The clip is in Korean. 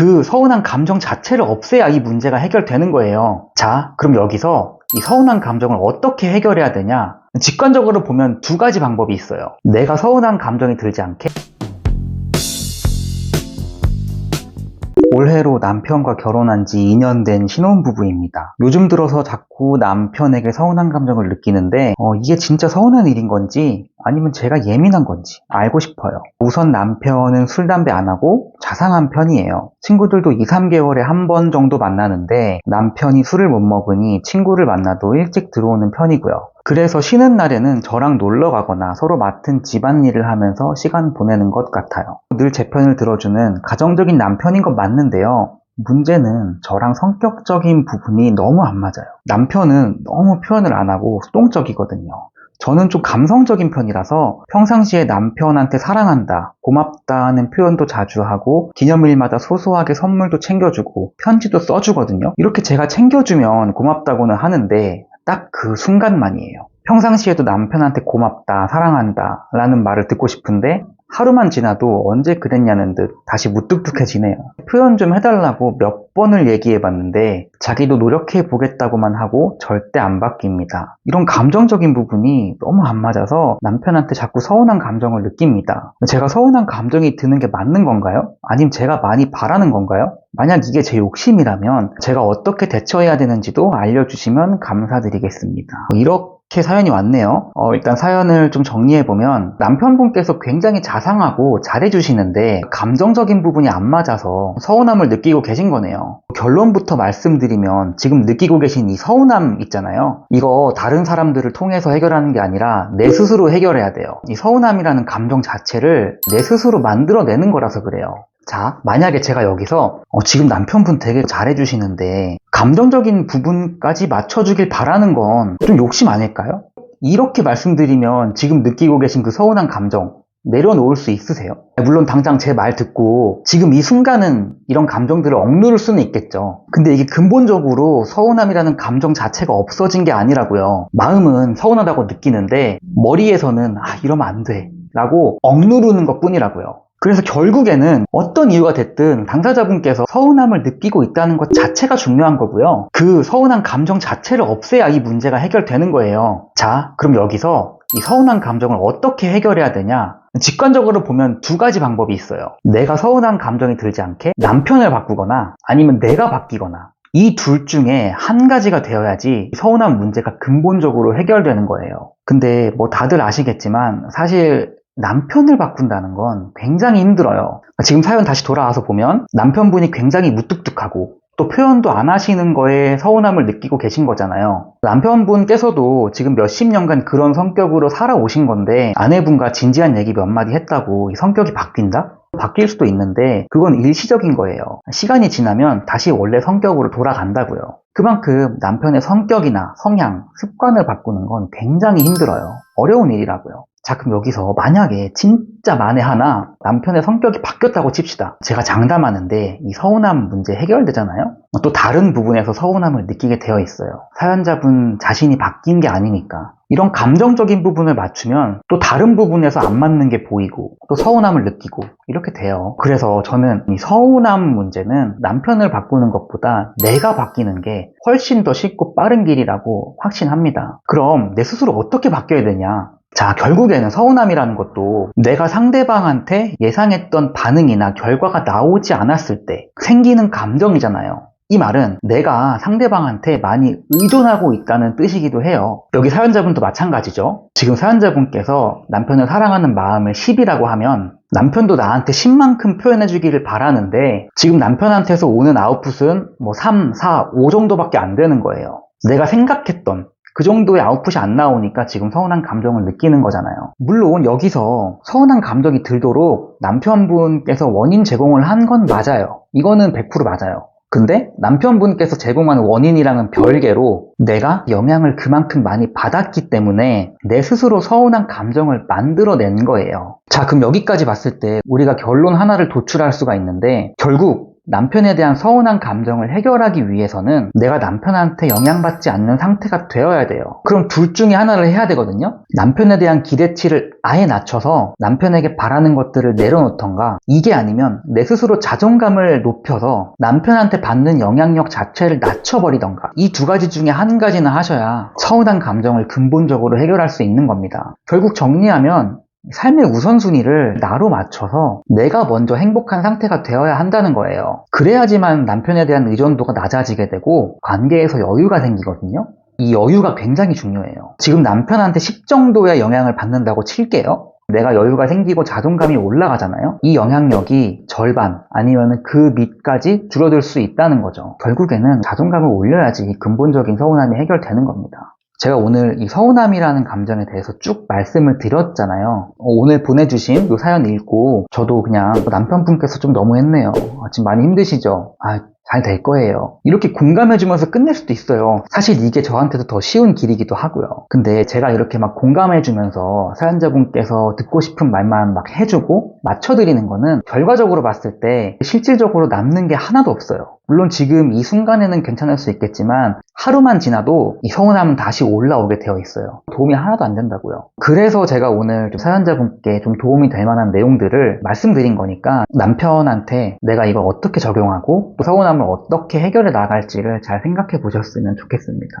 그 서운한 감정 자체를 없애야 이 문제가 해결되는 거예요. 자, 그럼 여기서 이 서운한 감정을 어떻게 해결해야 되냐? 직관적으로 보면 두 가지 방법이 있어요. 내가 서운한 감정이 들지 않게 올해로 남편과 결혼한 지 2년 된 신혼부부입니다. 요즘 들어서 자꾸 남편에게 서운한 감정을 느끼는데 이게 진짜 서운한 일인 건지 아니면 제가 예민한 건지 알고 싶어요. 우선 남편은 술, 담배 안 하고 자상한 편이에요. 친구들도 2, 3개월에 한 번 정도 만나는데 남편이 술을 못 먹으니 친구를 만나도 일찍 들어오는 편이고요. 그래서 쉬는 날에는 저랑 놀러 가거나 서로 맡은 집안일을 하면서 시간 보내는 것 같아요. 늘 제 편을 들어주는 가정적인 남편인 것 맞는데요. 문제는 저랑 성격적인 부분이 너무 안 맞아요. 남편은 너무 표현을 안 하고 수동적이거든요. 저는 좀 감성적인 편이라서 평상시에 남편한테 사랑한다, 고맙다는 표현도 자주 하고 기념일마다 소소하게 선물도 챙겨주고 편지도 써주거든요. 이렇게 제가 챙겨주면 고맙다고는 하는데 딱 그 순간만이에요. 평상시에도 남편한테 고맙다, 사랑한다 라는 말을 듣고 싶은데 하루만 지나도 언제 그랬냐는 듯 다시 무뚝뚝해지네요. 표현 좀 해달라고 몇 번을 얘기해봤는데 자기도 노력해보겠다고만 하고 절대 안 바뀝니다. 이런 감정적인 부분이 너무 안 맞아서 남편한테 자꾸 서운한 감정을 느낍니다. 제가 서운한 감정이 드는 게 맞는 건가요? 아니면 제가 많이 바라는 건가요? 만약 이게 제 욕심이라면 제가 어떻게 대처해야 되는지도 알려주시면 감사드리겠습니다. 이렇게 사연이 왔네요. 일단 사연을 좀 정리해보면 남편분께서 굉장히 자상하고 잘해주시는데 감정적인 부분이 안 맞아서 서운함을 느끼고 계신 거네요. 결론부터 말씀드리면 지금 느끼고 계신 이 서운함 있잖아요. 이거 다른 사람들을 통해서 해결하는 게 아니라 내 스스로 해결해야 돼요. 이 서운함이라는 감정 자체를 내 스스로 만들어내는 거라서 그래요. 자, 만약에 제가 여기서 지금 남편분 되게 잘해주시는데 감정적인 부분까지 맞춰주길 바라는 건 좀 욕심 아닐까요? 이렇게 말씀드리면 지금 느끼고 계신 그 서운한 감정 내려놓을 수 있으세요? 물론 당장 제 말 듣고 지금 이 순간은 이런 감정들을 억누를 수는 있겠죠. 근데 이게 근본적으로 서운함이라는 감정 자체가 없어진 게 아니라고요. 마음은 서운하다고 느끼는데 머리에서는 이러면 안 돼 라고 억누르는 것 뿐이라고요. 그래서 결국에는 어떤 이유가 됐든 당사자분께서 서운함을 느끼고 있다는 것 자체가 중요한 거고요. 그 서운한 감정 자체를 없애야 이 문제가 해결되는 거예요. 자, 그럼 여기서 이 서운한 감정을 어떻게 해결해야 되냐? 직관적으로 보면 두 가지 방법이 있어요. 내가 서운한 감정이 들지 않게 남편을 바꾸거나 아니면 내가 바뀌거나 이 둘 중에 한 가지가 되어야지 서운한 문제가 근본적으로 해결되는 거예요. 근데 다들 아시겠지만 사실 남편을 바꾼다는 건 굉장히 힘들어요. 지금 사연 다시 돌아와서 보면 남편분이 굉장히 무뚝뚝하고 또 표현도 안 하시는 거에 서운함을 느끼고 계신 거잖아요. 남편분께서도 지금 몇십 년간 그런 성격으로 살아오신 건데 아내분과 진지한 얘기 몇 마디 했다고 이 성격이 바뀐다? 바뀔 수도 있는데 그건 일시적인 거예요. 시간이 지나면 다시 원래 성격으로 돌아간다고요. 그만큼 남편의 성격이나 성향, 습관을 바꾸는 건 굉장히 힘들어요. 어려운 일이라고요. 자, 그럼 여기서 만약에 진짜 만에 하나 남편의 성격이 바뀌었다고 칩시다. 제가 장담하는데 이 서운함 문제 해결되잖아요? 또 다른 부분에서 서운함을 느끼게 되어 있어요. 사연자분 자신이 바뀐 게 아니니까. 이런 감정적인 부분을 맞추면 또 다른 부분에서 안 맞는 게 보이고 또 서운함을 느끼고 이렇게 돼요. 그래서 저는 이 서운함 문제는 남편을 바꾸는 것보다 내가 바뀌는 게 훨씬 더 쉽고 빠른 길이라고 확신합니다. 그럼 내 스스로 어떻게 바뀌어야 되냐? 자, 결국에는 서운함이라는 것도 내가 상대방한테 예상했던 반응이나 결과가 나오지 않았을 때 생기는 감정이잖아요. 이 말은 내가 상대방한테 많이 의존하고 있다는 뜻이기도 해요. 여기 사연자분도 마찬가지죠. 지금 사연자분께서 남편을 사랑하는 마음을 10이라고 하면 남편도 나한테 10만큼 표현해주기를 바라는데 지금 남편한테서 오는 아웃풋은 3, 4, 5 정도밖에 안 되는 거예요. 내가 생각했던 그 정도의 아웃풋이 안 나오니까 지금 서운한 감정을 느끼는 거잖아요. 물론 여기서 서운한 감정이 들도록 남편분께서 원인 제공을 한 건 맞아요. 이거는 100% 맞아요. 근데 남편분께서 제공하는 원인이랑은 별개로 내가 영향을 그만큼 많이 받았기 때문에 내 스스로 서운한 감정을 만들어낸 거예요. 자, 그럼 여기까지 봤을 때 우리가 결론 하나를 도출할 수가 있는데 결국 남편에 대한 서운한 감정을 해결하기 위해서는 내가 남편한테 영향받지 않는 상태가 되어야 돼요. 그럼 둘 중에 하나를 해야 되거든요. 남편에 대한 기대치를 아예 낮춰서 남편에게 바라는 것들을 내려놓던가, 이게 아니면 내 스스로 자존감을 높여서 남편한테 받는 영향력 자체를 낮춰버리던가, 이 두 가지 중에 한 가지는 하셔야 서운한 감정을 근본적으로 해결할 수 있는 겁니다. 결국 정리하면 삶의 우선순위를 나로 맞춰서 내가 먼저 행복한 상태가 되어야 한다는 거예요. 그래야지만 남편에 대한 의존도가 낮아지게 되고 관계에서 여유가 생기거든요. 이 여유가 굉장히 중요해요. 지금 남편한테 10 정도의 영향을 받는다고 칠게요. 내가 여유가 생기고 자존감이 올라가잖아요. 이 영향력이 절반 아니면 그 밑까지 줄어들 수 있다는 거죠. 결국에는 자존감을 올려야지 근본적인 서운함이 해결되는 겁니다. 제가 오늘 이 서운함이라는 감정에 대해서 쭉 말씀을 드렸잖아요. 오늘 보내주신 이 사연 읽고 저도 그냥 남편분께서 좀 너무했네요. 지금 많이 힘드시죠? 잘 될 거예요. 이렇게 공감해주면서 끝낼 수도 있어요. 사실 이게 저한테도 더 쉬운 길이기도 하고요. 근데 제가 이렇게 막 공감해주면서 사연자분께서 듣고 싶은 말만 막 해주고 맞춰드리는 거는 결과적으로 봤을 때 실질적으로 남는 게 하나도 없어요. 물론 지금 이 순간에는 괜찮을 수 있겠지만 하루만 지나도 이 서운함은 다시 올라오게 되어 있어요. 도움이 하나도 안 된다고요. 그래서 제가 오늘 좀 사연자분께 좀 도움이 될 만한 내용들을 말씀드린 거니까 남편한테 내가 이걸 어떻게 적용하고 또 서운함을 어떻게 해결해 나갈지를 잘 생각해 보셨으면 좋겠습니다.